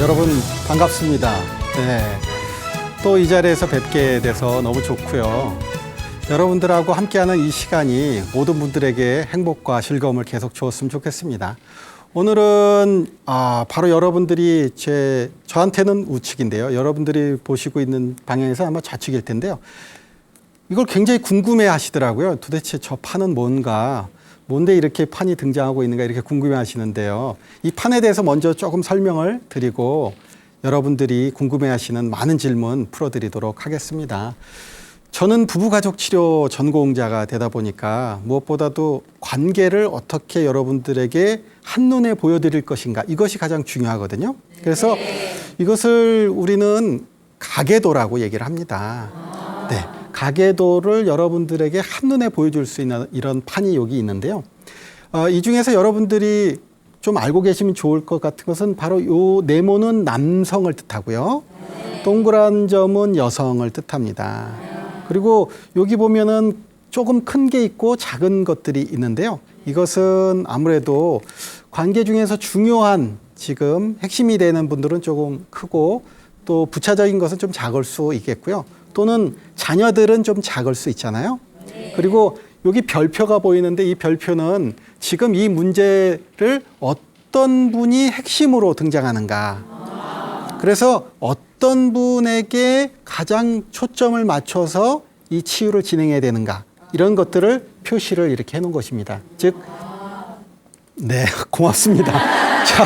여러분 반갑습니다. 네. 또 이 자리에서 뵙게 돼서 너무 좋고요. 여러분들하고 함께하는 이 시간이 모든 분들에게 행복과 즐거움을 계속 주었으면 좋겠습니다. 오늘은 바로 여러분들이 저한테는 우측인데요. 여러분들이 보시고 있는 방향에서 아마 좌측일 텐데요. 이걸 굉장히 궁금해 하시더라고요. 도대체 저 판은 뭔데 이렇게 판이 등장하고 있는가 이렇게 궁금해 하시는데요. 이 판에 대해서 먼저 조금 설명을 드리고 여러분들이 궁금해 하시는 많은 질문 풀어드리도록 하겠습니다. 저는 부부가족치료 전공자가 되다 보니까 무엇보다도 관계를 어떻게 여러분들에게 한눈에 보여드릴 것인가 이것이 가장 중요하거든요. 그래서 이것을 우리는 가계도라고 얘기를 합니다. 네, 가계도를 여러분들에게 한눈에 보여줄 수 있는 이런 판이 여기 있는데요. 이 중에서 여러분들이 좀 알고 계시면 좋을 것 같은 것은 바로 요 네모는 남성을 뜻하고요. 동그란 점은 여성을 뜻합니다. 그리고 여기 보면은 조금 큰 게 있고 작은 것들이 있는데요. 이것은 아무래도 관계 중에서 중요한 지금 핵심이 되는 분들은 조금 크고 또 부차적인 것은 좀 작을 수 있겠고요. 또는 자녀들은 좀 작을 수 있잖아요. 그리고 여기 별표가 보이는데 이 별표는 지금 이 문제를 어떤 분이 핵심으로 등장하는가. 그래서 어떤 분에게 가장 초점을 맞춰서 이 치유를 진행해야 되는가. 이런 것들을 표시를 이렇게 해놓은 것입니다. 즉, 네, 고맙습니다. 자,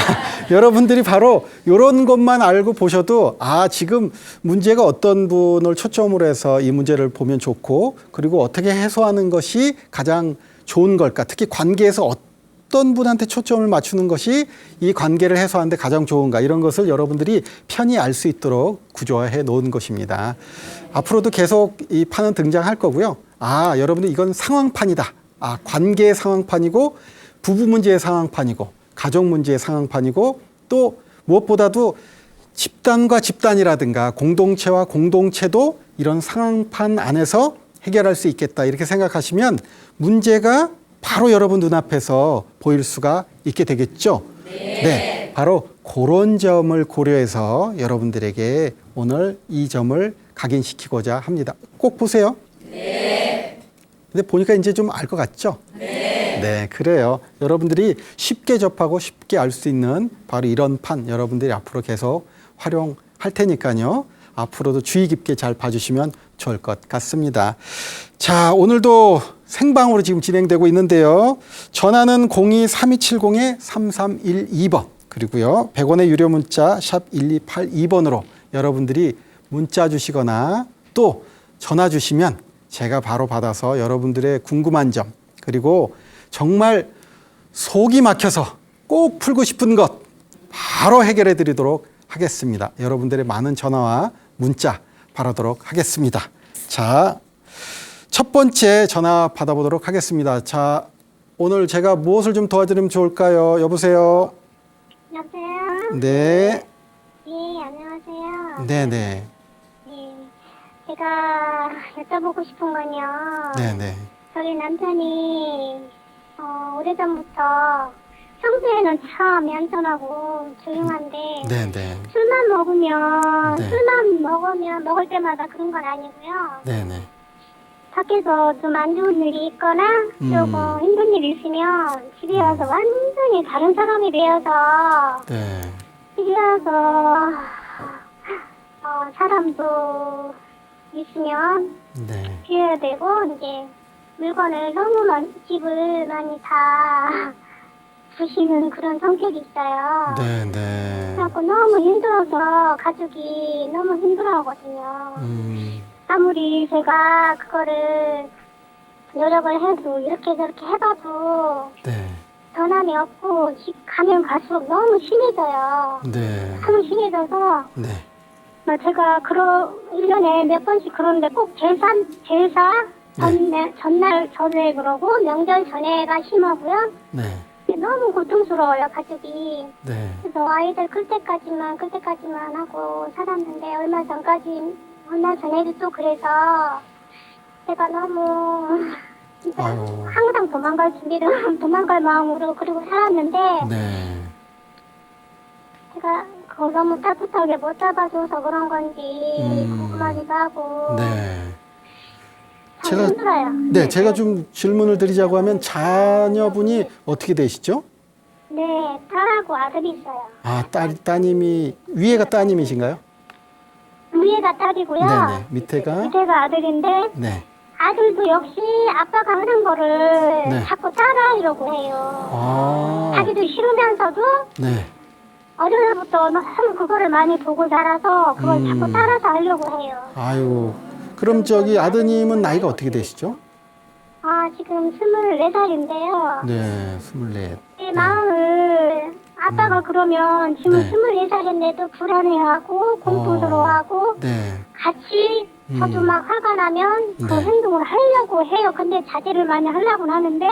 여러분들이 바로 이런 것만 알고 보셔도 지금 문제가 어떤 분을 초점으로 해서 이 문제를 보면 좋고 그리고 어떻게 해소하는 것이 가장 좋은 걸까. 특히 관계에서 어떤 분한테 초점을 맞추는 것이 이 관계를 해소하는데 가장 좋은가. 이런 것을 여러분들이 편히 알 수 있도록 구조화해 놓은 것입니다. 앞으로도 계속 이 판은 등장할 거고요. 여러분들 이건 상황판이다. 관계의 상황판이고 부부 문제의 상황판이고 가족 문제의 상황판이고 또 무엇보다도 집단과 집단이라든가 공동체와 공동체도 이런 상황판 안에서 해결할 수 있겠다 이렇게 생각하시면 문제가 바로 여러분 눈앞에서 보일 수가 있게 되겠죠. 네, 바로 그런 점을 고려해서 여러분들에게 오늘 이 점을 각인시키고자 합니다. 꼭 보세요. 근데 보니까 이제 좀 알 것 같죠? 네, 그래요. 여러분들이 쉽게 접하고 쉽게 알 수 있는 바로 이런 판 여러분들이 앞으로 계속 활용할 테니까요. 앞으로도 주의 깊게 잘 봐주시면 좋을 것 같습니다. 자, 오늘도 생방으로 지금 진행되고 있는데요. 전화는 02-3270-3312번 그리고요. 100원의 유료 문자 샵 1282번으로 여러분들이 문자 주시거나 또 전화 주시면 제가 바로 받아서 여러분들의 궁금한 점 그리고 정말 속이 막혀서 꼭 풀고 싶은 것 바로 해결해 드리도록 하겠습니다. 여러분들의 많은 전화와 문자 바라도록 하겠습니다. 자, 첫 번째 전화 받아보도록 하겠습니다. 자, 오늘 제가 무엇을 좀 도와드리면 좋을까요? 여보세요? 여보세요? 네. 예, 안녕하세요. 네네. 예, 제가 여쭤보고 싶은 건요. 네네. 저희 남편이 오래전부터 평소에는 참 얌전하고 조용한데 네네. 술만 먹으면 네. 먹을 때마다 그런 건 아니고요. 네네. 밖에서 좀 안 좋은 일이 있거나 조금 힘든 일이 있으면 집에 와서 완전히 다른 사람이 되어서 네. 집에 와서 사람도 있으면 네. 비워야 되고 이제 물건을 너무 집을 많이 다 부시는 그런 성격이 있어요. 네네. 그래갖고 너무 힘들어서 가족이 너무 힘들어하거든요. 아무리 제가 그거를 노력을 해도 이렇게 저렇게 해봐도 네. 변함이 없고 집 가면 갈수록 너무 심해져요. 네. 너무 심해져서 네. 제가 1년에 몇 번씩 그러는데 꼭 제사 전날 전에 그러고 명절 전에가 심하고요. 네. 너무 고통스러워요, 가족이. 네. 그래서 아이들 클 때까지만 하고 살았는데 얼마 전에도 또 그래서 제가 너무 진짜 아유. 항상 도망갈 마음으로 그리고 살았는데 네. 제가 너무 따뜻하게 못 잡아줘서 그런 건지 궁금하기도 하고. 네. 참 힘들어요. 네, 제가 좀 질문을 드리자고 하면 자녀분이 어떻게 되시죠? 네, 딸하고 아들이 있어요. 아, 따님이, 위에가 따님이신가요? 위에가 딸이고요. 네네. 밑에가? 밑에가 아들인데 네. 아들도 역시 아빠가 하는 거를 네. 자꾸 따라하려고 해요. 아, 하기도 싫으면서도 네. 어려서부터 너무 그거를 많이 보고 자라서 그걸 자꾸 따라서 하려고 해요. 아유. 그럼 저기 아드님은 나이가 어떻게 되시죠? 아, 지금 24살인데요. 네, 24. 제 마음을 아빠가 그러면 지금 네. 24살인데도 불안해하고 공포스러워하고 네. 같이 저도 막 화가 나면 그 네. 행동을 하려고 해요. 근데 자제를 많이 하려고 하는데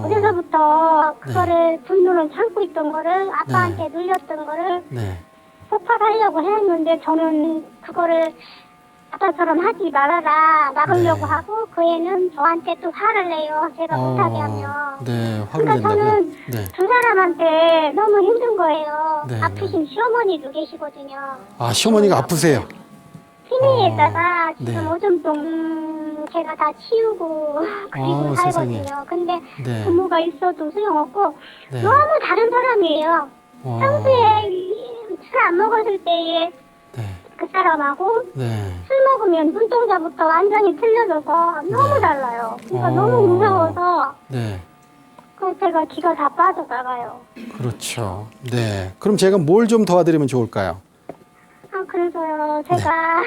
어려서부터 그거를 분노를 참고 있던 거를 아빠한테 눌렸던 거를 네. 폭발하려고 했는데 저는 그거를 아빠처럼 하지 말아라 막으려고 네. 하고 그 애는 저한테 또 화를 내요. 제가 못하게 하면. 네, 화를 그러니까 낸다고요? 저는 네. 두 사람한테 너무 힘든 거예요. 네, 아프신 시어머니도 계시거든요. 아, 시어머니가 아프세요? 피니에다가 지금 네. 오줌통 제가 다 치우고 그리고 세상에. 살거든요. 근데 네. 부모가 있어도 소용없고 네. 너무 다른 사람이에요. 와. 평소에 술 안 먹었을 때의 네. 그 사람하고 네. 술 먹으면 눈동자부터 완전히 틀려져서 너무 네. 달라요. 그러니까 너무 무서워서 네. 그 제가 기가 다 빠져나가요. 그렇죠. 네. 그럼 제가 뭘 좀 도와드리면 좋을까요? 아, 그래서요, 제가,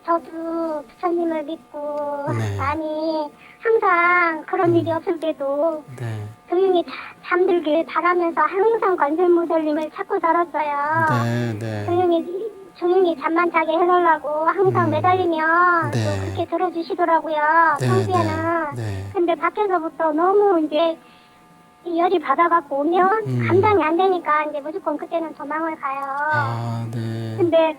저도 부처님을 믿고, 네. 많이, 항상 그런 일이 없을 때도, 네. 조용히 잠들길 바라면서 항상 관세음보살님을 찾고 살았어요. 네, 네. 조용히 잠만 자게 해달라고 항상 매달리면 네. 또 그렇게 들어주시더라고요, 네, 평소에는. 네. 근데 밖에서부터 너무 이제, 이 열이 받아갖고 오면 감당이 안 되니까 이제 무조건 그때는 도망을 가요. 아, 네. 근데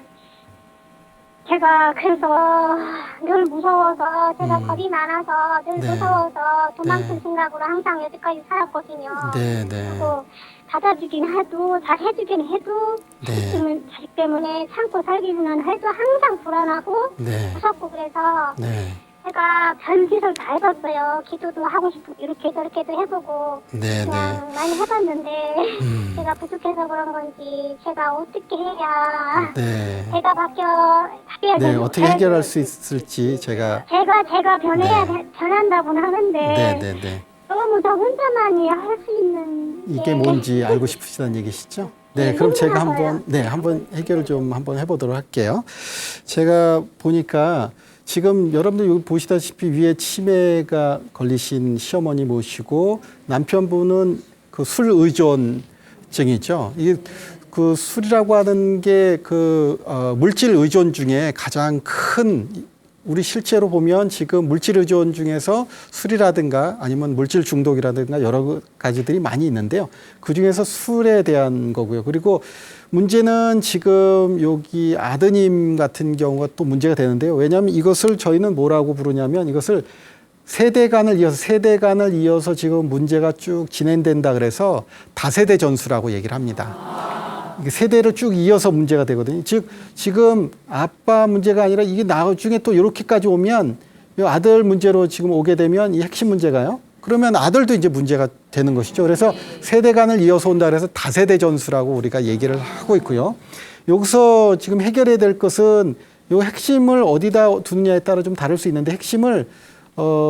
제가 그래서 늘 무서워서 제가 겁이 많아서 늘 네. 무서워서 도망칠 네. 생각으로 항상 여기까지 살았거든요. 네, 네. 그리고 받아주긴 해도 잘 해주긴 해도 네. 자식 때문에 참고 살기는 해도 항상 불안하고 네. 무섭고 그래서 네. 제가 별짓을 다 해봤어요. 기도도 하고 싶고 이렇게 저렇게도 해보고 네, 그냥 네. 많이 해봤는데 제가 부족해서 그런 건지 제가 어떻게 해야 네. 제가 바뀌어야 네, 되는지 어떻게 해결할 수 있을지 제가 제가 변한다고는 하는데 네, 네, 네. 너무 저 혼자만이 할 수 있는 이게 뭔지 알고 싶으시다는 얘기시죠? 네, 네, 그럼 제가 궁금하고요. 한번 해결을 좀 한번 해보도록 할게요. 제가 보니까 지금 여러분들 여기 보시다시피 위에 치매가 걸리신 시어머니 모시고 남편분은 그 술 의존증이죠. 이게 그 술이라고 하는 게 물질 의존 중에 가장 큰 우리 실제로 보면 지금 물질 의존 중에서 술이라든가 아니면 물질 중독이라든가 여러 가지들이 많이 있는데요. 그중에서 술에 대한 거고요. 그리고 문제는 지금 여기 아드님 같은 경우가 또 문제가 되는데요. 왜냐하면 이것을 저희는 뭐라고 부르냐면 이것을 세대간을 이어서 지금 문제가 쭉 진행된다 그래서 다세대 전수라고 얘기를 합니다. 이게 세대를 쭉 이어서 문제가 되거든요. 즉 지금 아빠 문제가 아니라 이게 나중에 또 이렇게까지 오면 이 아들 문제로 지금 오게 되면 이 핵심 문제가요. 그러면 아들도 이제 문제가 되는 것이죠. 그래서 세대간을 이어서 온다 그래서 다세대 전수라고 우리가 얘기를 하고 있고요. 여기서 지금 해결해야 될 것은 이 핵심을 어디다 두느냐에 따라 좀 다를 수 있는데 핵심을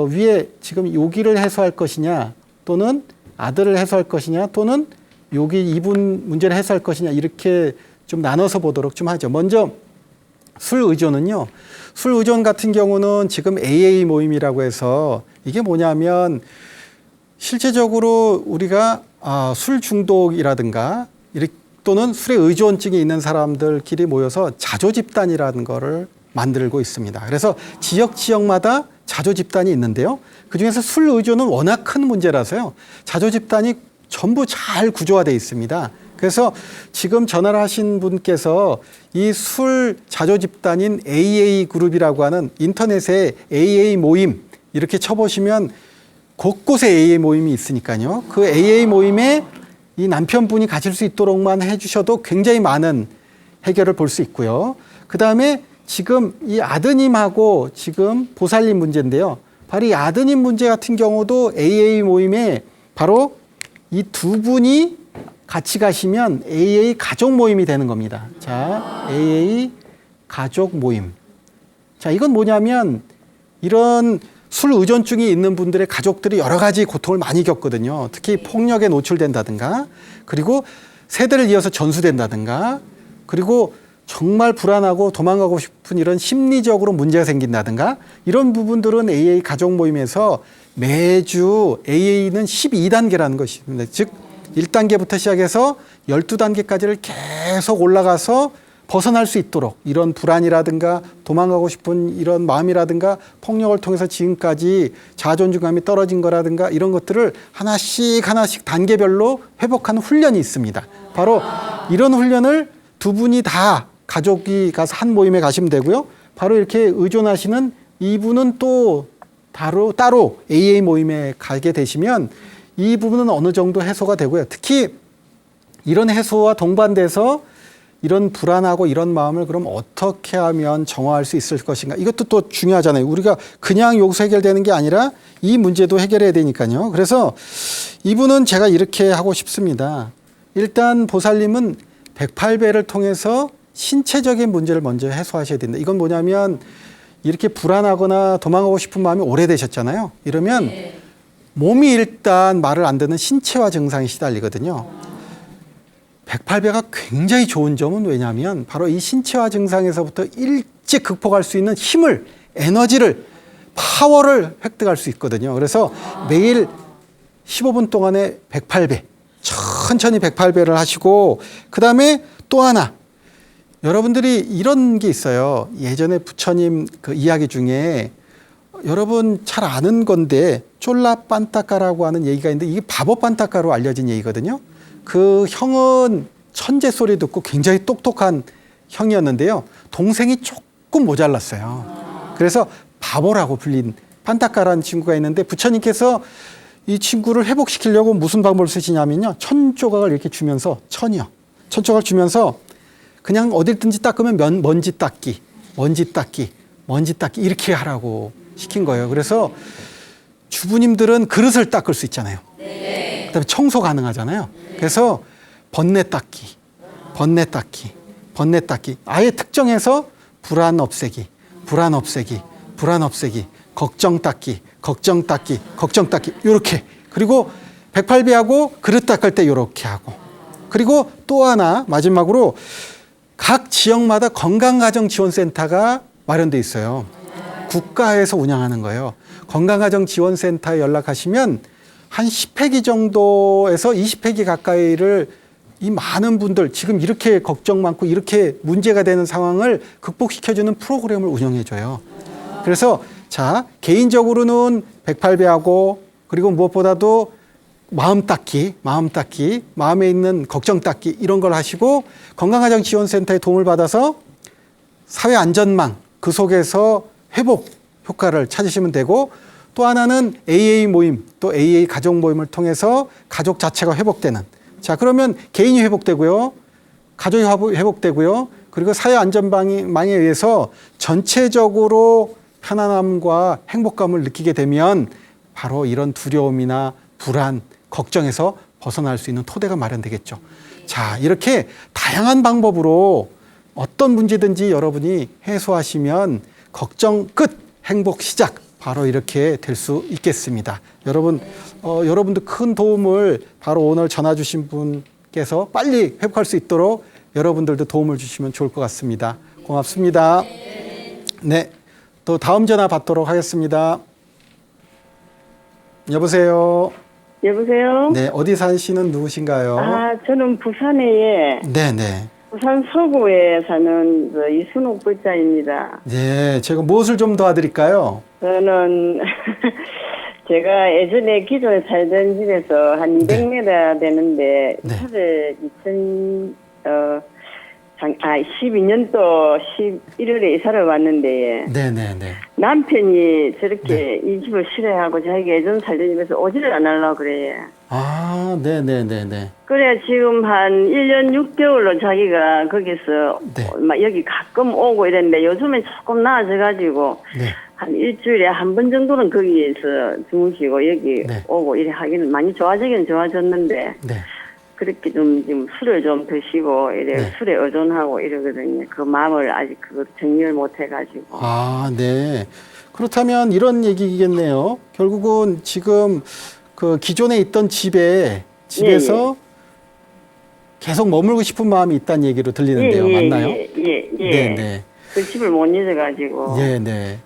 위에 지금 여기를 해소할 것이냐 또는 아들을 해소할 것이냐 또는 여기 이분 문제를 해소할 것이냐 이렇게 좀 나눠서 보도록 좀 하죠. 먼저 술 의존은요. 술 의존 같은 경우는 지금 AA 모임이라고 해서 이게 뭐냐면 실제적으로 우리가 술 중독이라든가 또는 술에 의존증이 있는 사람들끼리 모여서 자조 집단이라는 거를 만들고 있습니다. 그래서 지역마다 자조 집단이 있는데요. 그중에서 술 의존은 워낙 큰 문제라서요. 자조 집단이 전부 잘 구조화되어 있습니다. 그래서 지금 전화를 하신 분께서 이 술 자조 집단인 AA 그룹이라고 하는 인터넷에 AA 모임 이렇게 쳐보시면 곳곳에 AA 모임이 있으니까요. 그 AA 모임에 이 남편분이 가질 수 있도록만 해주셔도 굉장히 많은 해결을 볼 수 있고요. 그 다음에 지금 이 아드님하고 지금 보살님 문제인데요. 바로 이 아드님 문제 같은 경우도 AA 모임에 바로 이 두 분이 같이 가시면 AA 가족 모임이 되는 겁니다. 자, AA 가족 모임. 자, 이건 뭐냐면 이런 술 의존증이 있는 분들의 가족들이 여러 가지 고통을 많이 겪거든요. 특히 폭력에 노출된다든가, 그리고 세대를 이어서 전수된다든가, 그리고 정말 불안하고 도망가고 싶은 이런 심리적으로 문제가 생긴다든가, 이런 부분들은 AA 가족 모임에서 매주 AA는 12단계라는 것입니다. 즉 1단계부터 시작해서 12단계까지를 계속 올라가서 벗어날 수 있도록 이런 불안이라든가 도망가고 싶은 이런 마음이라든가 폭력을 통해서 지금까지 자존감이 떨어진 거라든가 이런 것들을 하나씩 하나씩 단계별로 회복하는 훈련이 있습니다. 바로 이런 훈련을 두 분이 다 가족이 가서 한 모임에 가시면 되고요. 바로 이렇게 의존하시는 이분은 또 따로 AA 모임에 가게 되시면 이 부분은 어느 정도 해소가 되고요. 특히 이런 해소와 동반돼서 이런 불안하고 이런 마음을 그럼 어떻게 하면 정화할 수 있을 것인가. 이것도 또 중요하잖아요. 우리가 그냥 여기서 해결되는 게 아니라 이 문제도 해결해야 되니까요. 그래서 이분은 제가 이렇게 하고 싶습니다. 일단 보살님은 108배를 통해서 신체적인 문제를 먼저 해소하셔야 된다. 이건 뭐냐면 이렇게 불안하거나 도망가고 싶은 마음이 오래되셨잖아요. 이러면 몸이 일단 말을 안 듣는 신체화 증상이 시달리거든요. 108배가 굉장히 좋은 점은 왜냐하면 바로 이 신체화 증상에서부터 일찍 극복할 수 있는 힘을, 에너지를, 파워를 획득할 수 있거든요. 그래서 매일 15분 동안에 108배, 천천히 108배를 하시고, 그 다음에 또 하나, 여러분들이 이런 게 있어요. 예전에 부처님 그 이야기 중에 여러분 잘 아는 건데 쫄라 빤타까라고 하는 얘기가 있는데 이게 바보 빤타까로 알려진 얘기거든요. 그 형은 천재 소리 듣고 굉장히 똑똑한 형이었는데요. 동생이 조금 모자랐어요. 그래서 바보라고 불린 빤타까라는 친구가 있는데 부처님께서 이 친구를 회복시키려고 무슨 방법을 쓰시냐면요. 천 조각을 이렇게 주면서 천 조각을 주면서 그냥 어딜든지 닦으면 먼지 닦기 이렇게 하라고 시킨 거예요. 그래서 주부님들은 그릇을 닦을 수 있잖아요. 그다음에 청소 가능하잖아요. 그래서 번뇌 닦기. 아예 특정해서 불안 없애기, 걱정 닦기, 요렇게. 그리고 108배하고 그릇 닦을 때 요렇게 하고. 그리고 또 하나 마지막으로 각 지역마다 건강가정지원센터가 마련돼 있어요. 국가에서 운영하는 거예요. 건강가정지원센터에 연락하시면 한 10회기 정도에서 20회기 가까이를 이 많은 분들 지금 이렇게 걱정 많고 이렇게 문제가 되는 상황을 극복시켜주는 프로그램을 운영해줘요. 그래서 자, 개인적으로는 108배하고 그리고 무엇보다도 마음 닦기, 마음에 있는 걱정 닦기 이런 걸 하시고 건강가정지원센터의 도움을 받아서 사회안전망 그 속에서 회복 효과를 찾으시면 되고 또 하나는 AA 모임, 또 AA 가족 모임을 통해서 가족 자체가 회복되는 자 그러면 개인이 회복되고요. 가족이 회복되고요. 그리고 사회안전망에 의해서 전체적으로 편안함과 행복감을 느끼게 되면 바로 이런 두려움이나 불안, 걱정에서 벗어날 수 있는 토대가 마련되겠죠. 자, 이렇게 다양한 방법으로 어떤 문제든지 여러분이 해소하시면 걱정 끝, 행복 시작. 바로 이렇게 될 수 있겠습니다. 여러분도 큰 도움을 바로 오늘 전화 주신 분께서 빨리 회복할 수 있도록 여러분들도 도움을 주시면 좋을 것 같습니다. 고맙습니다. 네, 또 다음 전화 받도록 하겠습니다. 여보세요. 여보세요? 네, 어디 사시는 누구신가요? 저는 부산에 네네. 부산 서구에 사는 이순옥 불자입니다. 네, 제가 무엇을 좀 도와드릴까요? 저는 제가 예전에 기존에 살던 집에서 한 200m 되는데 네. 차를 12년도 11월에 이사를 왔는데 네네네. 남편이 저렇게 이 집을 싫어하고 자기가 예전 살던 집에서 오지를 안 하려고 그래. 아, 네네네네. 그래 지금 한 1년 6개월로 자기가 거기서 네. 막 여기 가끔 오고 이랬는데 요즘엔 조금 나아져가지고 네. 한 일주일에 한 번 정도는 거기에서 주무시고 여기 네. 오고 이래 하기는 많이 좋아지긴 좋아졌는데 네. 그렇게 좀 지금 술을 좀 드시고 이래 네. 술에 의존하고 이러거든요. 그 마음을 아직 그거 정리를 못 해가지고. 아, 네. 그렇다면 이런 얘기겠네요. 결국은 지금 그 기존에 있던 집에서 계속 머물고 싶은 마음이 있다는 얘기로 들리는데요. 맞나요? 예. 네네. 그 집을 못 잊어가지고. 네네.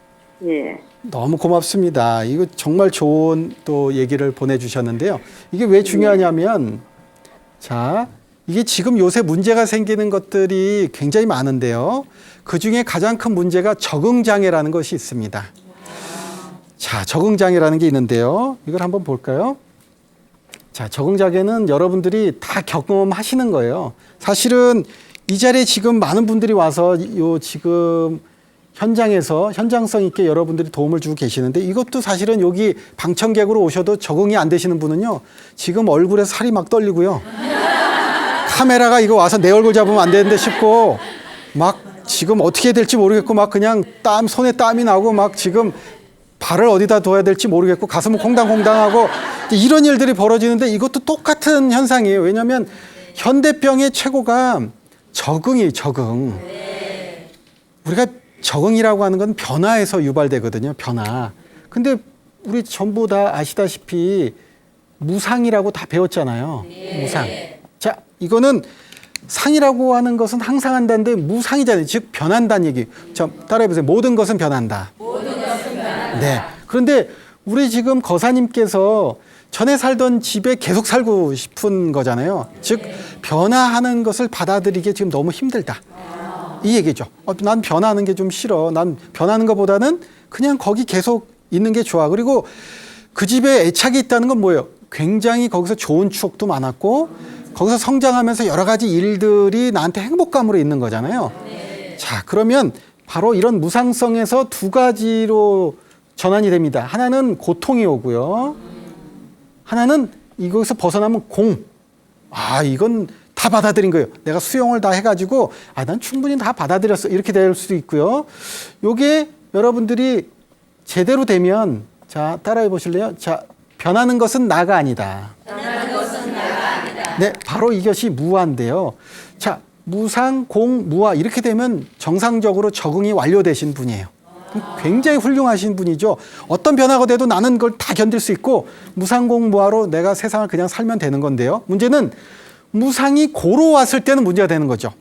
예. 너무 고맙습니다. 이거 정말 좋은 또 얘기를 보내주셨는데요. 이게 왜 중요하냐면, 자, 이게 지금 요새 문제가 생기는 것들이 굉장히 많은데요. 그 중에 가장 큰 문제가 적응장애라는 것이 있습니다. 자, 적응장애라는 게 있는데요. 이걸 한번 볼까요? 자, 적응장애는 여러분들이 다 경험하시는 거예요. 사실은 이 자리에 지금 많은 분들이 와서 요 지금 현장에서 현장성 있게 여러분들이 도움을 주고 계시는데 이것도 사실은 여기 방청객으로 오셔도 적응이 안 되시는 분은요. 지금 얼굴에 살이 막 떨리고요. 카메라가 이거 와서 내 얼굴 잡으면 안 되는데 싶고 막 지금 어떻게 해야 될지 모르겠고 막 그냥 손에 땀이 나고 막 지금 발을 어디다 둬야 될지 모르겠고 가슴은 콩당콩당하고 이런 일들이 벌어지는데 이것도 똑같은 현상이에요. 왜냐하면 현대병의 최고가 적응이에요. 적응. 우리가 적응이라고 하는 건 변화에서 유발되거든요. 변화. 근데 우리 전부 다 아시다시피 무상이라고 다 배웠잖아요. 무상. 자, 이거는 상이라고 하는 것은 항상 한다는데 무상이잖아요. 즉 변한다는 얘기. 자, 따라해보세요. 모든 것은 변한다. 네. 그런데 우리 지금 거사님께서 전에 살던 집에 계속 살고 싶은 거잖아요. 즉 변화하는 것을 받아들이기 지금 너무 힘들다. 이 얘기죠. 난 변하는 게 좀 싫어. 난 변하는 것보다는 그냥 거기 계속 있는 게 좋아. 그리고 그 집에 애착이 있다는 건 뭐예요? 굉장히 거기서 좋은 추억도 많았고 거기서 성장하면서 여러 가지 일들이 나한테 행복감으로 있는 거잖아요. 자, 그러면 바로 이런 무상성에서 두 가지로 전환이 됩니다. 하나는 고통이 오고요. 하나는 이거에서 벗어나면 공. 아, 이건 다 받아들인 거예요. 내가 수용을 다 해가지고 난 충분히 다 받아들였어. 이렇게 될 수도 있고요. 요게 여러분들이 제대로 되면 자, 따라해 보실래요? 자, 변하는 것은 나가 아니다. 변하는 것은 나가 아니다. 네, 바로 이것이 무아인데요. 자, 무상, 공, 무아 이렇게 되면 정상적으로 적응이 완료되신 분이에요. 굉장히 훌륭하신 분이죠. 어떤 변화가 돼도 나는 그걸 다 견딜 수 있고 무상, 공, 무아로 내가 세상을 그냥 살면 되는 건데요. 문제는 무상이 고로 왔을 때는 문제가 되는 거죠.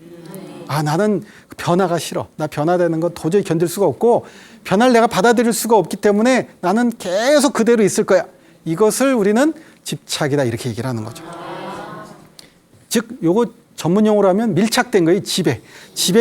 나는 변화가 싫어. 나 변화되는 건 도저히 견딜 수가 없고 변화를 내가 받아들일 수가 없기 때문에 나는 계속 그대로 있을 거야. 이것을 우리는 집착이다 이렇게 얘기를 하는 거죠. 즉 요거 전문 용어로 하면 밀착된 거예요. 집에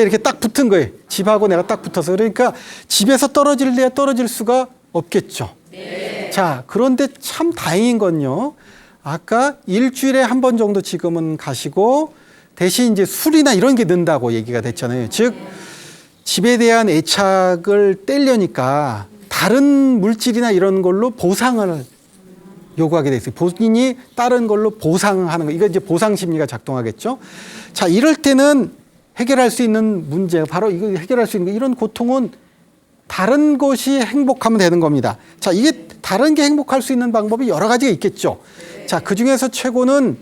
이렇게 딱 붙은 거예요. 집하고 내가 딱 붙어서. 그러니까 집에서 떨어질래야 떨어질 수가 없겠죠. 네. 자, 그런데 참 다행인 건요. 아까 일주일에 한 번 정도 지금은 가시고 대신 이제 술이나 이런 게 는다고 얘기가 됐잖아요. 즉 집에 대한 애착을 떼려니까 다른 물질이나 이런 걸로 보상을 요구하게 돼 있어요. 본인이 다른 걸로 보상하는 거. 이거 이제 보상 심리가 작동하겠죠. 자, 이럴 때는 해결할 수 있는 문제, 바로 이거 해결할 수 있는 거. 이런 고통은 다른 것이 행복하면 되는 겁니다. 자, 이게 다른 게 행복할 수 있는 방법이 여러 가지가 있겠죠. 자, 그 중에서 최고는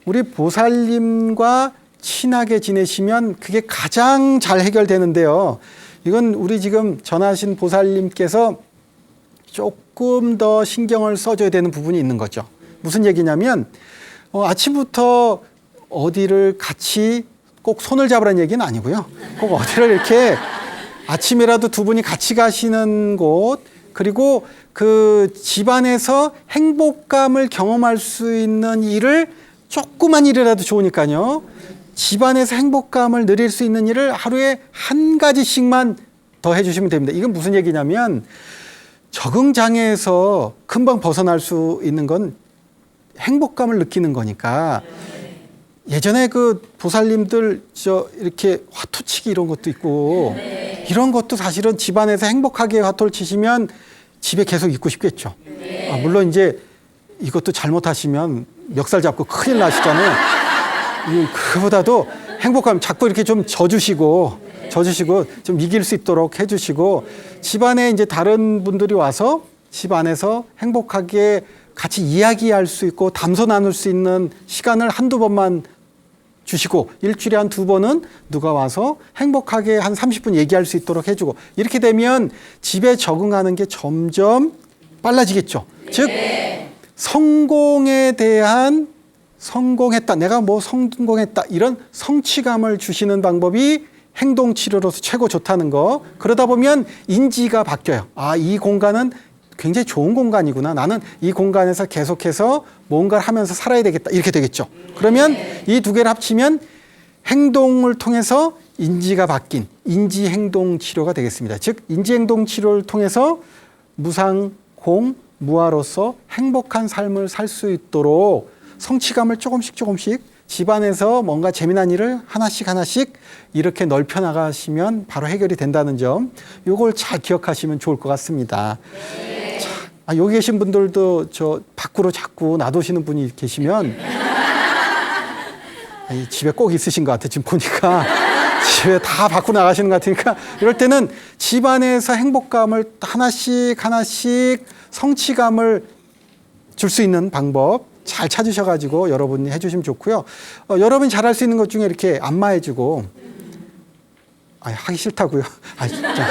우리 보살님과 친하게 지내시면 그게 가장 잘 해결되는데요. 이건 우리 지금 전하신 보살님께서 조금 더 신경을 써줘야 되는 부분이 있는 거죠. 무슨 얘기냐면 아침부터 어디를 같이 꼭 손을 잡으라는 얘기는 아니고요. 꼭 어디를 이렇게 아침이라도 두 분이 같이 가시는 곳, 그리고 그 집안에서 행복감을 경험할 수 있는 일을 조그만 일이라도 좋으니까요. 집안에서 행복감을 누릴 수 있는 일을 하루에 한 가지씩만 더 해주시면 됩니다. 이건 무슨 얘기냐면 적응장애에서 금방 벗어날 수 있는 건 행복감을 느끼는 거니까 예전에 그 보살님들 이렇게 화투치기 이런 것도 있고 이런 것도 사실은 집안에서 행복하게 화투를 치시면 집에 계속 있고 싶겠죠. 물론 이제 이것도 잘못하시면 멱살 잡고 큰일 나시잖아요. 그보다도 행복감 자꾸 이렇게 좀 져주시고 좀 이길 수 있도록 해주시고 집안에 이제 다른 분들이 와서 집 안에서 행복하게 같이 이야기할 수 있고 담소 나눌 수 있는 시간을 한두 번만 주시고 일주일에 한 두 번은 누가 와서 행복하게 한 30분 얘기할 수 있도록 해주고 이렇게 되면 집에 적응하는 게 점점 빨라지겠죠. 즉 성공에 대한 성공했다. 내가 뭐 성공했다. 이런 성취감을 주시는 방법이 행동치료로서 최고 좋다는 거. 그러다 보면 인지가 바뀌어요. 아, 이 공간은 굉장히 좋은 공간이구나. 나는 이 공간에서 계속해서 뭔가를 하면서 살아야 되겠다. 이렇게 되겠죠. 그러면 이 두 개를 합치면 행동을 통해서 인지가 바뀐 인지행동치료가 되겠습니다. 즉 인지행동치료를 통해서 무상공무화로서 행복한 삶을 살 수 있도록 성취감을 조금씩 집안에서 뭔가 재미난 일을 하나씩 이렇게 넓혀 나가시면 바로 해결이 된다는 점, 요걸 잘 기억하시면 좋을 것 같습니다. 자, 여기 계신 분들도 저 밖으로 자꾸 놔두시는 분이 계시면 아니, 집에 꼭 있으신 것 같아. 지금 보니까 집에 다 밖으로 나가시는 것 같으니까 이럴 때는 집안에서 행복감을 하나씩 성취감을 줄 수 있는 방법 잘 찾으셔가지고 여러분이 해주시면 좋고요. 여러분이 잘할 수 있는 것 중에 이렇게 안마해주고, 하기 싫다고요. 진짜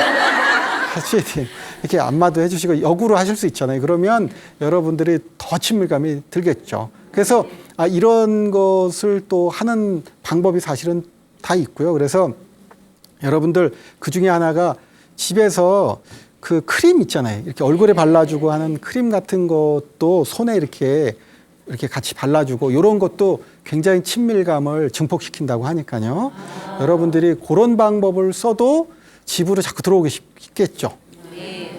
하셔야 돼요. 이렇게 안마도 해주시고 역으로 하실 수 있잖아요. 그러면 여러분들이 더 친밀감이 들겠죠. 그래서 이런 것을 또 하는 방법이 사실은 다 있고요. 그래서 여러분들 그 중에 하나가 집에서 그 크림 있잖아요. 이렇게 얼굴에 발라주고 하는 크림 같은 것도 손에 이렇게 같이 발라주고 이런 것도 굉장히 친밀감을 증폭시킨다고 하니까요. 여러분들이 그런 방법을 써도 집으로 자꾸 들어오기 쉽겠죠.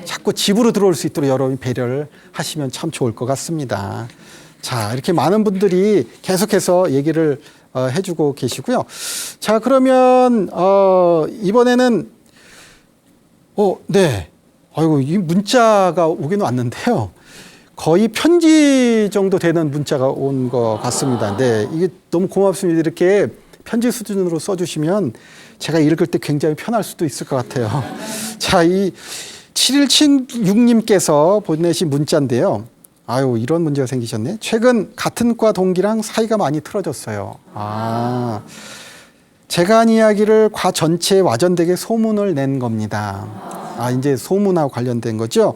자꾸 집으로 들어올 수 있도록 여러분이 배려를 하시면 참 좋을 것 같습니다. 자, 이렇게 많은 분들이 계속해서 얘기를 해주고 계시고요. 자, 그러면 이번에는 네. 아이고, 이 문자가 오긴 왔는데요. 거의 편지 정도 되는 문자가 온 것 같습니다. 네, 이게 너무 고맙습니다. 이렇게 편지 수준으로 써주시면 제가 읽을 때 굉장히 편할 수도 있을 것 같아요. 자, 이 7176님께서 보내신 문자인데요. 아유, 이런 문제가 생기셨네. 최근 같은 과 동기랑 사이가 많이 틀어졌어요. 제가 한 이야기를 과 전체에 와전되게 소문을 낸 겁니다. 이제 소문하고 관련된 거죠.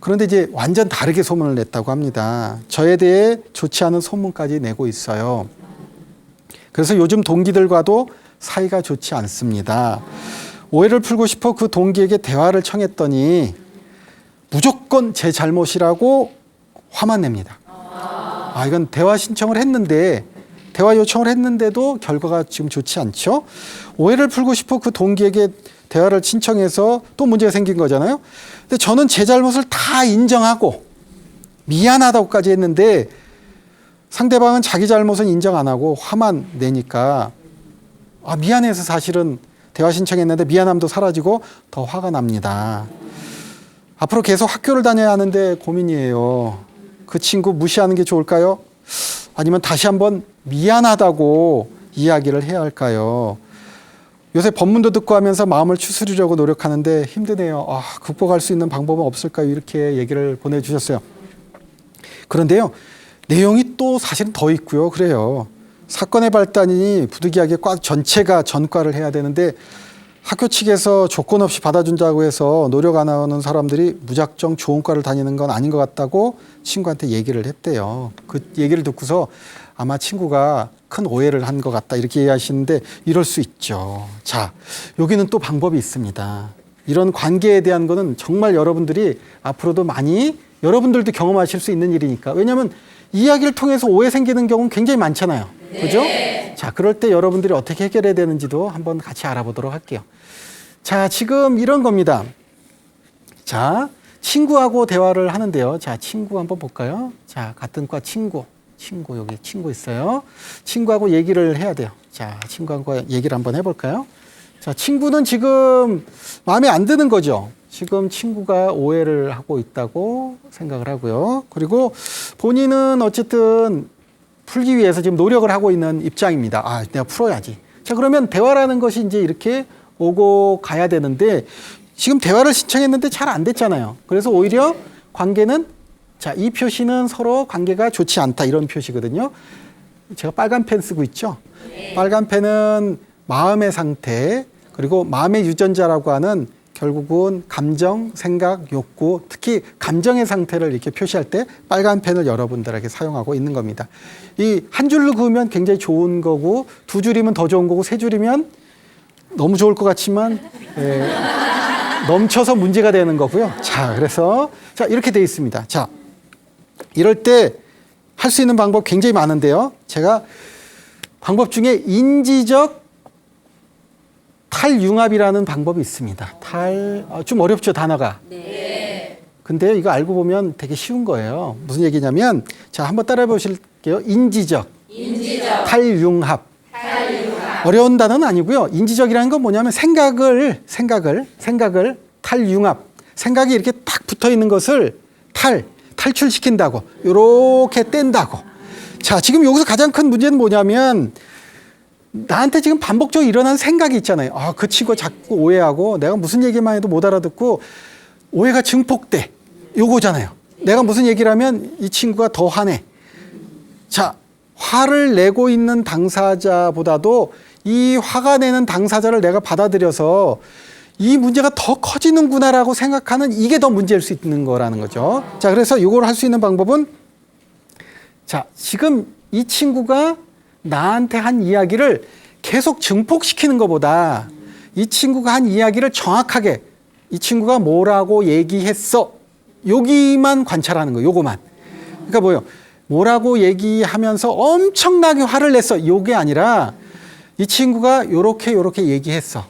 그런데 이제 완전 다르게 소문을 냈다고 합니다. 저에 대해 좋지 않은 소문까지 내고 있어요. 그래서 요즘 동기들과도 사이가 좋지 않습니다. 오해를 풀고 싶어 그 동기에게 대화를 청했더니 무조건 제 잘못이라고 화만 냅니다. 이건 대화 신청을 했는데 대화 요청을 했는데도 결과가 지금 좋지 않죠. 오해를 풀고 싶어 그 동기에게 대화를 신청해서 또 문제가 생긴 거잖아요. 근데 저는 제 잘못을 다 인정하고 미안하다고까지 했는데 상대방은 자기 잘못은 인정 안 하고 화만 내니까 미안해서 사실은 대화 신청했는데 미안함도 사라지고 더 화가 납니다. 앞으로 계속 학교를 다녀야 하는데 고민이에요. 그 친구 무시하는 게 좋을까요? 아니면 다시 한번 미안하다고 이야기를 해야 할까요? 요새 법문도 듣고 하면서 마음을 추스리려고 노력하는데 힘드네요. 극복할 수 있는 방법은 없을까요? 이렇게 얘기를 보내주셨어요. 그런데요, 내용이 또 사실은 더 있고요. 그래요. 사건의 발단이 부득이하게 과 전체가 전과를 해야 되는데 학교 측에서 조건 없이 받아준다고 해서 노력 안 하는 사람들이 무작정 좋은 과를 다니는 건 아닌 것 같다고 친구한테 얘기를 했대요. 그 얘기를 듣고서 아마 친구가 큰 오해를 한 것 같다 이렇게 이해하시는데 이럴 수 있죠. 자, 여기는 또 방법이 있습니다. 이런 관계에 대한 거는 정말 여러분들이 앞으로도 많이 여러분들도 경험하실 수 있는 일이니까. 왜냐하면 이야기를 통해서 오해 생기는 경우는 굉장히 많잖아요. 그죠? 자, 그럴 때 여러분들이 어떻게 해결해야 되는지도 한번 같이 알아보도록 할게요. 자, 지금 이런 겁니다. 자, 친구하고 대화를 하는데요. 자, 친구 한번 볼까요? 자, 같은 과 친구 여기 친구 있어요. 친구하고 얘기를 해야 돼요. 자, 친구하고 얘기를 한번 해볼까요? 자, 친구는 지금 마음에 안 드는 거죠. 지금 친구가 오해를 하고 있다고 생각을 하고요. 그리고 본인은 어쨌든 풀기 위해서 지금 노력을 하고 있는 입장입니다. 아, 내가 풀어야지. 자, 그러면 대화라는 것이 이제 이렇게 오고 가야 되는데 지금 대화를 신청했는데 잘 안 됐잖아요. 그래서 오히려 관계는 자, 이 표시는 서로 관계가 좋지 않다 이런 표시거든요. 제가 빨간 펜 쓰고 있죠. 빨간 펜은 마음의 상태 그리고 마음의 유전자라고 하는 결국은 감정, 생각, 욕구, 특히 감정의 상태를 이렇게 표시할 때 빨간 펜을 여러분들에게 사용하고 있는 겁니다. 이 한 줄로 그으면 굉장히 좋은 거고 두 줄이면 더 좋은 거고 세 줄이면 너무 좋을 것 같지만 넘쳐서 문제가 되는 거고요. 자, 그래서 자 이렇게 돼 있습니다. 자, 이럴 때 할 수 있는 방법 굉장히 많은데요. 제가 방법 중에 인지적 탈융합이라는 방법이 있습니다. 좀 어렵죠, 단어가? 네. 근데 이거 알고 보면 되게 쉬운 거예요. 무슨 얘기냐면, 자, 한번 따라해 보실게요. 인지적. 탈융합. 어려운 단어는 아니고요. 인지적이라는 건 뭐냐면 생각을 탈융합. 생각이 이렇게 딱 붙어 있는 것을 탈출시킨다고. 요렇게 뗀다고. 자, 지금 여기서 가장 큰 문제는 뭐냐면, 나한테 지금 반복적으로 일어나는 생각이 있잖아요. 아, 그 친구가 자꾸 오해하고 내가 무슨 얘기만 해도 못 알아듣고 오해가 증폭돼. 요거잖아요. 내가 무슨 얘기를 하면 이 친구가 더 화내. 자, 화를 내고 있는 당사자보다도 이 화가 내는 당사자를 내가 받아들여서 이 문제가 더 커지는구나라고 생각하는 이게 더 문제일 수 있는 거라는 거죠. 자, 그래서 이걸 할 수 있는 방법은 자, 지금 이 친구가 나한테 한 이야기를 계속 증폭시키는 것보다 이 친구가 한 이야기를 정확하게 이 친구가 뭐라고 얘기했어. 여기만 관찰하는 거예요. 요거만. 그러니까 뭐예요? 뭐라고 얘기하면서 엄청나게 화를 냈어. 요게 아니라 이 친구가 요렇게 얘기했어.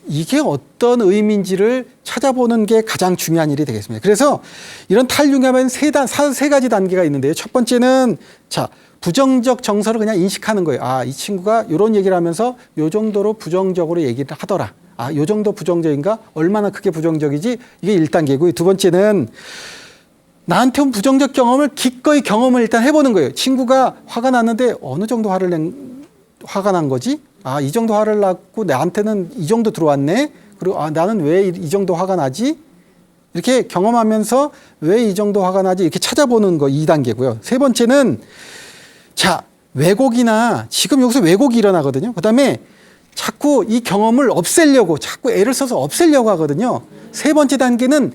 이게 어떤 의미인지를 찾아보는 게 가장 중요한 일이 되겠습니다. 그래서 이런 탈융합엔 세 가지 단계가 있는데요. 첫 번째는 자, 부정적 정서를 그냥 인식하는 거예요. 아, 이 친구가 이런 얘기를 하면서 요 정도로 부정적으로 얘기를 하더라. 아, 요 정도 부정적인가? 얼마나 크게 부정적이지? 이게 1단계고요. 두 번째는 나한테 온 부정적 경험을 기꺼이 경험을 일단 해보는 거예요. 친구가 화가 났는데 어느 정도 화가 난 거지? 아, 이 정도 화를 났고 나한테는 이 정도 들어왔네. 그리고 아, 나는 왜 이 정도 화가 나지? 이렇게 경험하면서 왜 이 정도 화가 나지? 이렇게 찾아보는 거 2단계고요. 세 번째는 자, 왜곡이나 지금 여기서 왜곡이 일어나거든요. 그다음에 자꾸 이 경험을 없애려고 자꾸 애를 써서 없애려고 하거든요. 세 번째 단계는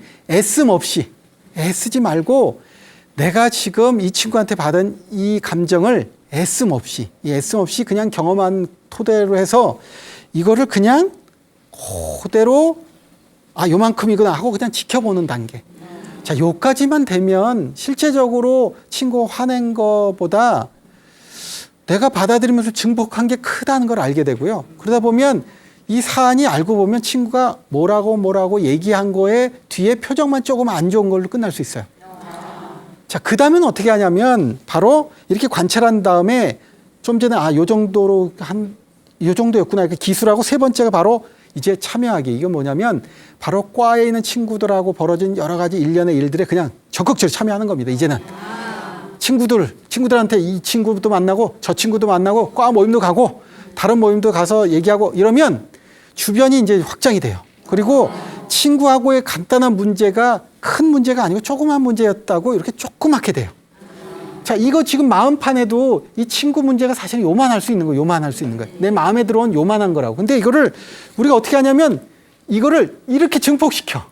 애쓰지 말고 내가 지금 이 친구한테 받은 이 감정을 애씀 없이 그냥 경험한 토대로 해서 이거를 그냥 그대로 아, 요만큼이구나 하고 그냥 지켜보는 단계. 자, 요까지만 되면 실제적으로 친구 화낸 거보다 내가 받아들이면서 증폭한 게 크다는 걸 알게 되고요. 그러다 보면 이 사안이 알고 보면 친구가 뭐라고 얘기한 거에 뒤에 표정만 조금 안 좋은 걸로 끝날 수 있어요. 자, 그 다음엔 어떻게 하냐면 바로 이렇게 관찰한 다음에 좀 전에 아, 요 정도였구나 이렇게 기술하고 세 번째가 바로 이제 참여하기. 이건 뭐냐면 바로 과에 있는 친구들하고 벌어진 여러 가지 일련의 일들에 그냥 적극적으로 참여하는 겁니다. 이제는. 친구들한테 이 친구도 만나고 저 친구도 만나고 과 모임도 가고 다른 모임도 가서 얘기하고 이러면 주변이 이제 확장이 돼요. 그리고 친구하고의 간단한 문제가 큰 문제가 아니고 조그만 문제였다고 이렇게 조그맣게 돼요. 자, 이거 지금 마음판에도 이 친구 문제가 사실 요만할 수 있는 거예요. 내 마음에 들어온 요만한 거라고. 근데 이거를 우리가 어떻게 하냐면 이거를 이렇게 증폭시켜.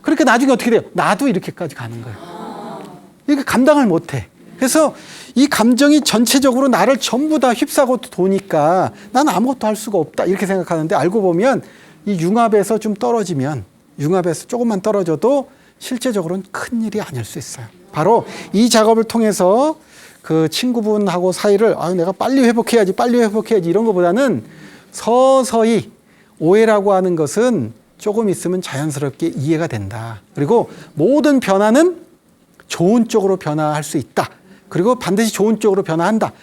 그러니까 나중에 어떻게 돼요? 나도 이렇게까지 가는 거예요. 이게 감당을 못해. 그래서 이 감정이 전체적으로 나를 전부 다 휩싸고 도니까 난 아무것도 할 수가 없다 이렇게 생각하는데 알고 보면 이 융합에서 좀 떨어지면 융합에서 조금만 떨어져도 실제적으로는 큰 일이 아닐 수 있어요. 바로 이 작업을 통해서 그 친구분하고 사이를 아, 내가 빨리 회복해야지 이런 것보다는 서서히 오해라고 하는 것은 조금 있으면 자연스럽게 이해가 된다. 그리고 모든 변화는 좋은 쪽으로 변화할 수 있다. 그리고 반드시 좋은 쪽으로 변화한다.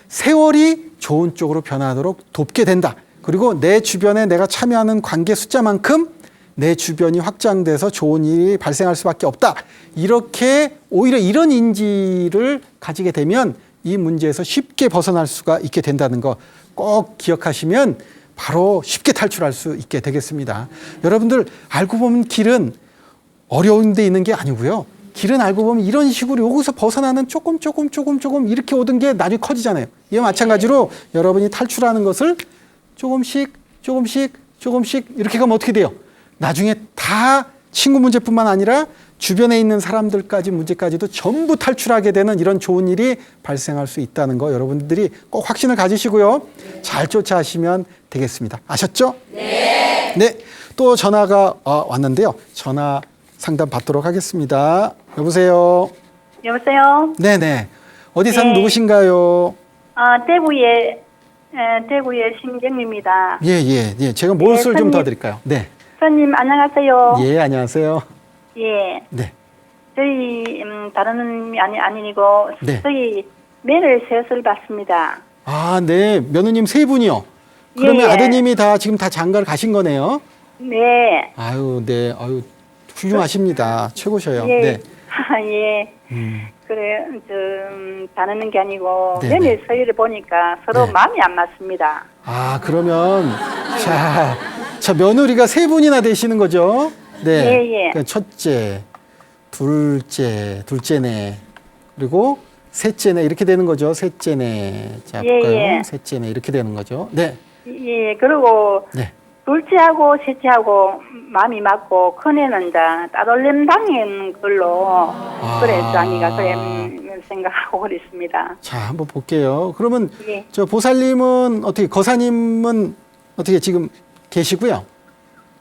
세월이 좋은 쪽으로 변화하도록 돕게 된다. 그리고 내 주변에 내가 참여하는 관계 숫자만큼 내 주변이 확장돼서 좋은 일이 발생할 수밖에 없다. 이렇게 오히려 이런 인지를 가지게 되면 이 문제에서 쉽게 벗어날 수가 있게 된다는 거 꼭 기억하시면 바로 쉽게 탈출할 수 있게 되겠습니다. 여러분들 알고 보면 길은 어려운 데 있는 게 아니고요. 길은 알고 보면 이런 식으로 여기서 벗어나는 조금 이렇게 오던 게 나중에 커지잖아요. 이와 마찬가지로 여러분이 탈출하는 것을 조금씩 이렇게 가면 어떻게 돼요? 나중에 다 친구 문제뿐만 아니라 주변에 있는 사람들까지 문제까지도 전부 탈출하게 되는 이런 좋은 일이 발생할 수 있다는 거 여러분들이 꼭 확신을 가지시고요. 잘 쫓아하시면 되겠습니다. 아셨죠? 네. 네. 또 전화가 왔는데요. 전화 상담 받도록 하겠습니다. 여보세요? 여보세요? 네네. 어디 사는 네. 누구신가요? 대구의 심경입니다. 예. 제가 무엇을 좀 선생님. 도와드릴까요? 네. 선님, 안녕하세요. 예, 안녕하세요. 예. 네. 저희, 다른 아니고, 네. 저희 매를 셋을 받습니다. 아, 네. 며느님 세 분이요. 그러면 예. 아드님이 다 지금 다 장가를 가신 거네요. 네. 아유, 네. 아유, 훌륭하십니다. 최고셔요. 예. 네. 예. 그래, 다루는 게 아니고, 네네. 매매 서열을 보니까 서로 네. 마음이 안 맞습니다. 아, 그러면 자, 며느리가 세 분이나 되시는 거죠? 네. 예. 그러니까 첫째, 둘째네. 그리고 셋째네 이렇게 되는 거죠. 셋째네. 자, 볼까요? 예. 셋째네 이렇게 되는 거죠. 네. 예, 그리고, 네. 둘째하고 셋째하고 마음이 맞고 큰애는 다 따돌림 당한 걸로 그래 자기가 그래 생각하고 그랬습니다. 자, 한번 볼게요. 그러면 예. 저 보살님은 어떻게 거사님은 어떻게 지금 계시고요?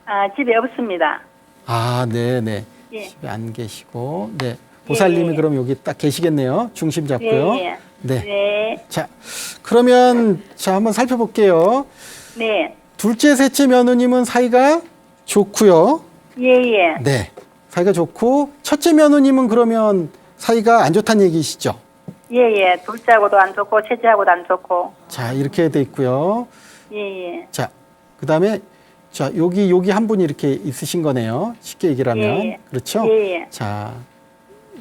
아, 집에 없습니다. 아, 네네. 예. 집에 안 계시고, 네. 보살님이 예. 그럼 여기 딱 계시겠네요. 중심 잡고요. 예. 네. 네. 자, 그러면 자 한번 살펴볼게요. 네. 둘째, 셋째 며느님은 사이가 좋고요. 예. 네, 사이가 좋고 첫째 며느님은 그러면 사이가 안 좋다는 얘기시죠? 예. 둘째하고도 안 좋고 셋째하고도 안 좋고. 자, 이렇게 돼 있고요. 예. 자, 그다음에 자 여기 한 분이 이렇게 있으신 거네요. 쉽게 얘기를 하면 예. 그렇죠? 예. 자,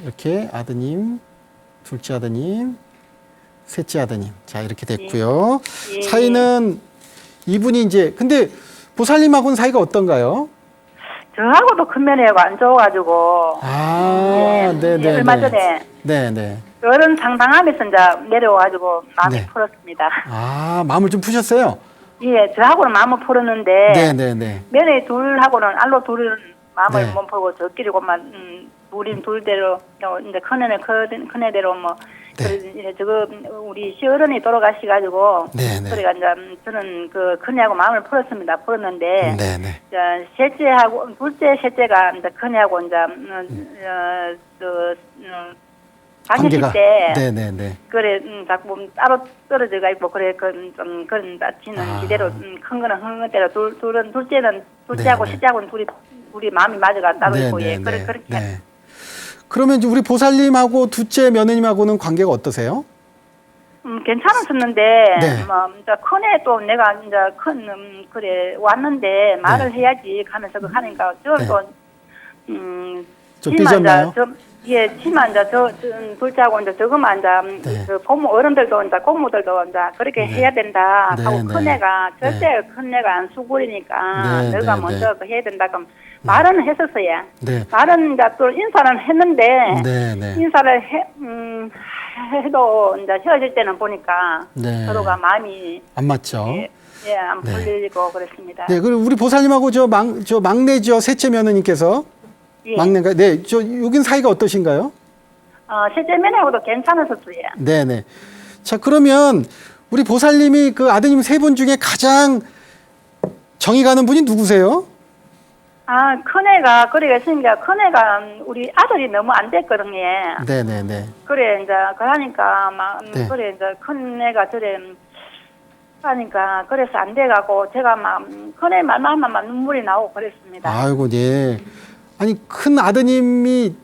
이렇게 아드님, 둘째 아드님, 셋째 아드님, 자 이렇게 됐고요. 예. 사이는 이분이 이제 근데 보살님하고는 사이가 어떤가요? 저하고도 큰 면회가 안 좋아가지고. 아, 예. 네네. 얼마 전에 네네. 어른 상담하면서 이제 내려와가지고 마음이 네. 풀었습니다. 아, 마음을 좀 푸셨어요? 예, 저하고는 마음을 풀었는데. 네네네. 면회 둘하고는 알로 둘은 마음을 네. 못 풀고 저끼리고만 둘대로 이제 큰애대로 뭐 네. 그래 저거 우리 시어른이 돌아가시가지고 네네. 그래가 이제 저는 그 큰애하고 마음을 풀었는데 네네. 셋째하고 둘째 셋째가 이제 큰애하고 이제 관계가. 다니실 때 네네네. 그래 자꾸 따로 떨어져가 있고 그래 좀 그런 다치는 아. 기대로 큰 거는 큰 대로 둘은 둘째하고 네네. 셋째하고는 둘이 마음이 맞아가 따로 있고 예 네네네. 그렇게 네. 그러면 이제 우리 보살님하고 둘째 며느님하고는 관계가 어떠세요? 괜찮았었는데 네. 뭐 이제 큰애 또 내가 이제 그래 왔는데 말을 네. 해야지 하면서 그 하니까 저도 좀 삐졌나요? 예, 지만 이제 둘째하고 이제 저거만 이제 네. 그 고모 어른들도 이제 고모들도 이제 그렇게 네. 해야 된다 네, 하고 네. 큰애가 절대 큰애가 안 수구리니까 네, 너가 네, 먼저 네. 해야 된다 그럼 말은 했었어요. 네. 말은 이제 또 인사는 했는데 네네. 인사를 해도 이제 헤어질 때는 보니까 네. 서로가 마음이 안 맞죠? 안 네. 풀리고 그랬습니다. 네. 그리고 우리 보살님하고 저 막내죠. 셋째 며느님께서. 예. 막내가. 네. 여긴 사이가 어떠신가요? 셋째 며느리하고도 괜찮았었어요. 네네. 자, 그러면 우리 보살님이 그 아드님 세 분 중에 가장 정이 가는 분이 누구세요? 큰애가, 그래, 있으니까, 큰애가, 우리 아들이 너무 안 됐거든요. 네네네. 그래, 이제, 그러니까, 막, 네. 그래, 이제, 큰애가 저래, 하니까, 그래서 안 돼가고, 제가 막, 큰애 말만 눈물이 나오고 그랬습니다. 아이고, 네. 아니, 큰 아드님이,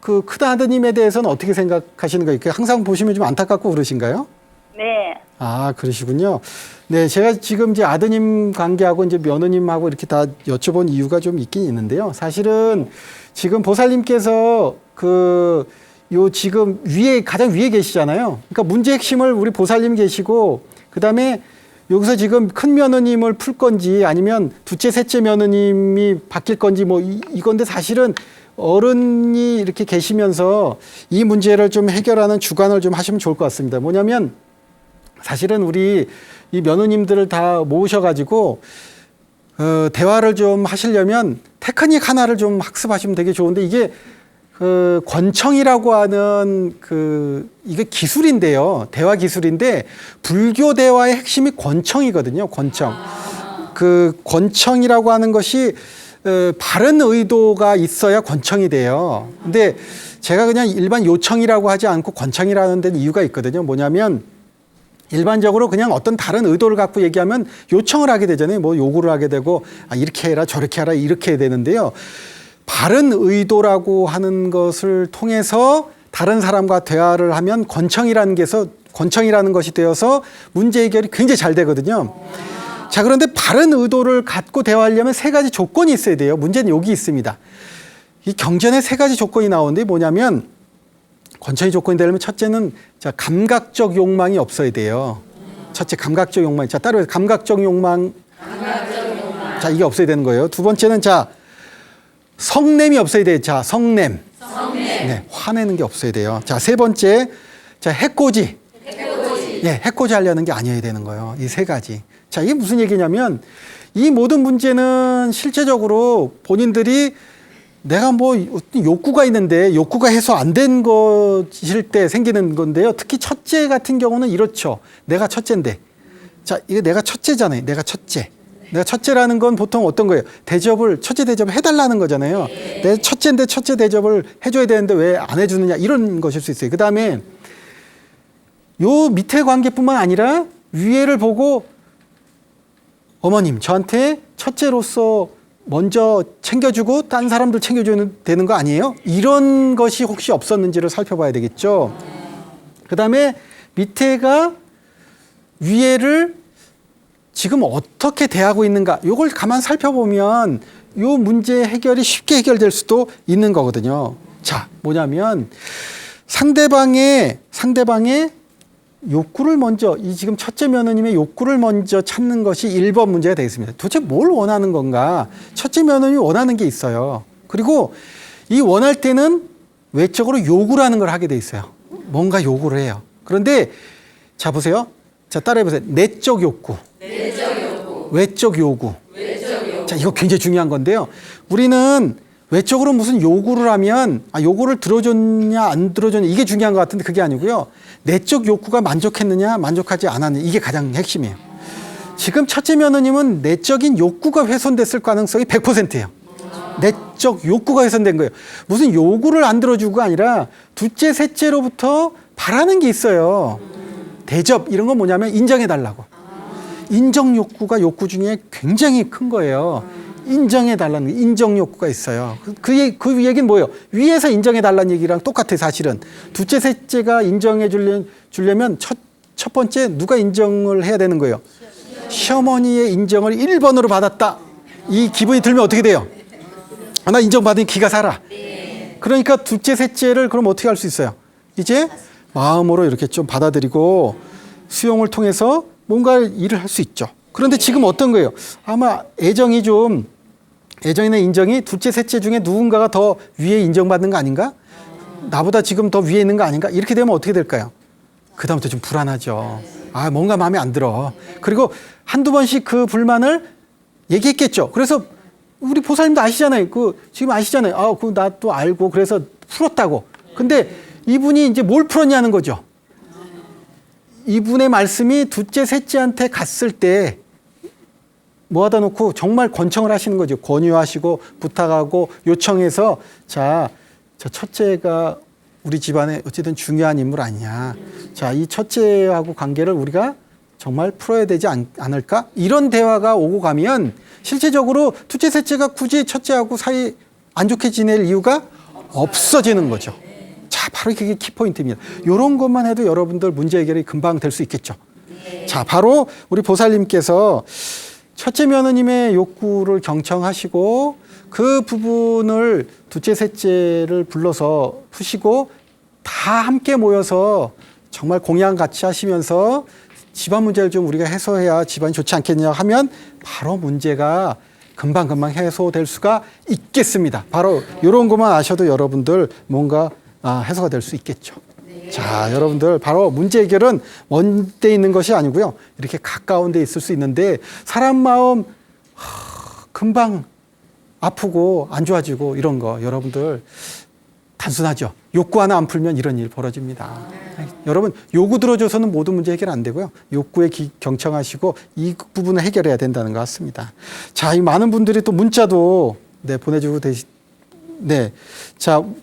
큰 아드님에 대해서는 어떻게 생각하시는 거예요? 항상 보시면 좀 안타깝고 그러신가요? 네. 아, 그러시군요. 네, 제가 지금 이제 아드님 관계하고 이제 며느님하고 이렇게 다 여쭤본 이유가 좀 있긴 있는데요. 사실은 지금 보살님께서 요 지금 가장 위에 계시잖아요. 그러니까 문제 핵심을 우리 보살님 계시고, 그 다음에 여기서 지금 큰 며느님을 풀 건지 아니면 둘째, 셋째 며느님이 바뀔 건지 뭐 이건데 사실은 어른이 이렇게 계시면서 이 문제를 좀 해결하는 주관을 좀 하시면 좋을 것 같습니다. 뭐냐면 사실은 우리 이 며느님들을 다 모으셔가지고 대화를 좀 하시려면 테크닉 하나를 좀 학습하시면 되게 좋은데 이게 권청이라고 하는 이게 기술인데요. 대화 기술인데 불교 대화의 핵심이 권청이거든요. 권청. 권청이라고 하는 것이 바른 의도가 있어야 권청이 돼요. 근데 제가 그냥 일반 요청이라고 하지 않고 권청이라는 데는 이유가 있거든요. 뭐냐면 일반적으로 그냥 어떤 다른 의도를 갖고 얘기하면 요청을 하게 되잖아요. 뭐 요구를 하게 되고 이렇게 해라 저렇게 하라 이렇게 해야 되는데요. 바른 의도라고 하는 것을 통해서 다른 사람과 대화를 하면 권청이라는 것이 되어서 문제 해결이 굉장히 잘 되거든요. 자, 그런데 바른 의도를 갖고 대화하려면 세 가지 조건이 있어야 돼요. 문제는 여기 있습니다. 이 경전에 세 가지 조건이 나오는데 뭐냐면 권청이 조건이 되려면 첫째는 감각적 욕망이 없어야 돼요. 첫째, 감각적 욕망. 자, 따로 감각적 욕망. 자, 이게 없어야 되는 거예요. 두 번째는 성냄이 없어야 돼요. 자, 성냄. 네, 화내는 게 없어야 돼요. 자, 세 번째, 해코지. 네, 해코지 하려는 게 아니어야 되는 거예요. 이 세 가지. 자, 이게 무슨 얘기냐면 이 모든 문제는 실제적으로 본인들이 내가 뭐 욕구가 있는데 욕구가 해소 안 된 것일 때 생기는 건데요. 특히 첫째 같은 경우는 이렇죠. 내가 첫째인데. 자, 이게 내가 첫째잖아요. 내가 첫째. 내가 첫째라는 건 보통 어떤 거예요? 첫째 대접을 해달라는 거잖아요. 내 첫째인데 첫째 대접을 해줘야 되는데 왜 안 해주느냐 이런 것일 수 있어요. 그 다음에 요 밑에 관계뿐만 아니라 위에를 보고 어머님 저한테 첫째로서 먼저 챙겨주고 딴 사람들 챙겨줘야 되는 거 아니에요? 이런 것이 혹시 없었는지를 살펴봐야 되겠죠. 그 다음에 밑에가 위에를 지금 어떻게 대하고 있는가 이걸 가만 살펴보면 요 문제 해결이 쉽게 해결될 수도 있는 거거든요. 자, 뭐냐면 상대방의 욕구를 먼저 지금 첫째 며느님의 욕구를 먼저 찾는 것이 1번 문제가 되겠습니다. 도대체 뭘 원하는 건가? 첫째 며느님이 원하는 게 있어요. 그리고 이 원할 때는 외적으로 요구라는 걸 하게 돼 있어요. 뭔가 요구를 해요. 그런데 자 보세요. 자 따라해 보세요. 내적 욕구. 외적 요구. 자, 이거 굉장히 중요한 건데요. 우리는 외적으로 무슨 요구를 하면 요구를 들어줬냐 안 들어줬냐 이게 중요한 것 같은데 그게 아니고요. 내적 욕구가 만족했느냐 만족하지 않았느냐 이게 가장 핵심이에요. 지금 첫째 며느님은 내적인 욕구가 훼손됐을 가능성이 100%예요. 내적 욕구가 훼손된 거예요. 무슨 요구를 안 들어주고가 아니라 둘째 셋째로부터 바라는 게 있어요. 대접 이런 건 뭐냐면 인정해달라고. 인정 욕구가 욕구 중에 굉장히 큰 거예요. 인정해달라는 인정 욕구가 있어요. 그 얘기는 뭐예요? 위에서 인정해달라는 얘기랑 똑같아요. 사실은 둘째 셋째가 인정해 주려면 첫 번째 누가 인정을 해야 되는 거예요? 시어머니의 인정을 1번으로 받았다. 이 기분이 들면 어떻게 돼요? 나 인정받으니 기가 살아. 그러니까 둘째 셋째를 그럼 어떻게 할 수 있어요? 이제 마음으로 이렇게 좀 받아들이고 수용을 통해서 뭔가 일을 할 수 있죠. 그런데 지금 어떤 거예요? 아마 애정이나 인정이 둘째, 셋째 중에 누군가가 더 위에 인정받는 거 아닌가? 나보다 지금 더 위에 있는 거 아닌가? 이렇게 되면 어떻게 될까요? 그 다음부터 좀 불안하죠. 뭔가 마음에 안 들어. 그리고 한두 번씩 그 불만을 얘기했겠죠. 그래서 우리 보살님도 아시잖아요. 지금 아시잖아요. 나 또 알고 그래서 풀었다고. 근데 이분이 이제 뭘 풀었냐는 거죠. 이분의 말씀이 둘째, 셋째한테 갔을 때 모아다 놓고 정말 권청을 하시는 거죠. 권유하시고 부탁하고 요청해서 자 첫째가 우리 집안에 어쨌든 중요한 인물 아니냐. 자, 이 첫째하고 관계를 우리가 정말 풀어야 되지 않을까? 이런 대화가 오고 가면 실제적으로 둘째, 셋째가 굳이 첫째하고 사이 안 좋게 지낼 이유가 없어지는 거죠. 자, 자, 바로 그게 키포인트입니다. 이런 것만 해도 여러분들 문제 해결이 금방 될 수 있겠죠. 자, 바로 우리 보살님께서 첫째 며느님의 욕구를 경청하시고 그 부분을 둘째, 셋째를 불러서 푸시고 다 함께 모여서 정말 공양 같이 하시면서 집안 문제를 좀 우리가 해소해야 집안이 좋지 않겠냐 하면 바로 문제가 금방금방 해소될 수가 있겠습니다. 바로 이런 것만 아셔도 여러분들 뭔가 해소가 될 수 있겠죠. 자, 여러분들 바로 문제 해결은 먼 데 있는 것이 아니고요. 이렇게 가까운 데 있을 수 있는데 사람 마음 금방 아프고 안 좋아지고 이런 거 여러분들 단순하죠. 욕구 하나 안 풀면 이런 일 벌어집니다. 여러분 요구 들어줘서는 모든 문제 해결 안 되고요. 욕구에 경청하시고 이 부분을 해결해야 된다는 것 같습니다. 자, 이 많은 분들이 또 문자도 보내주고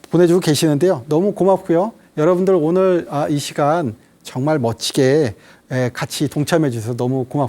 보내주고 계시는데요. 너무 고맙고요. 여러분들 오늘 이 시간 정말 멋지게 같이 동참해 주셔서 너무 고맙습니다.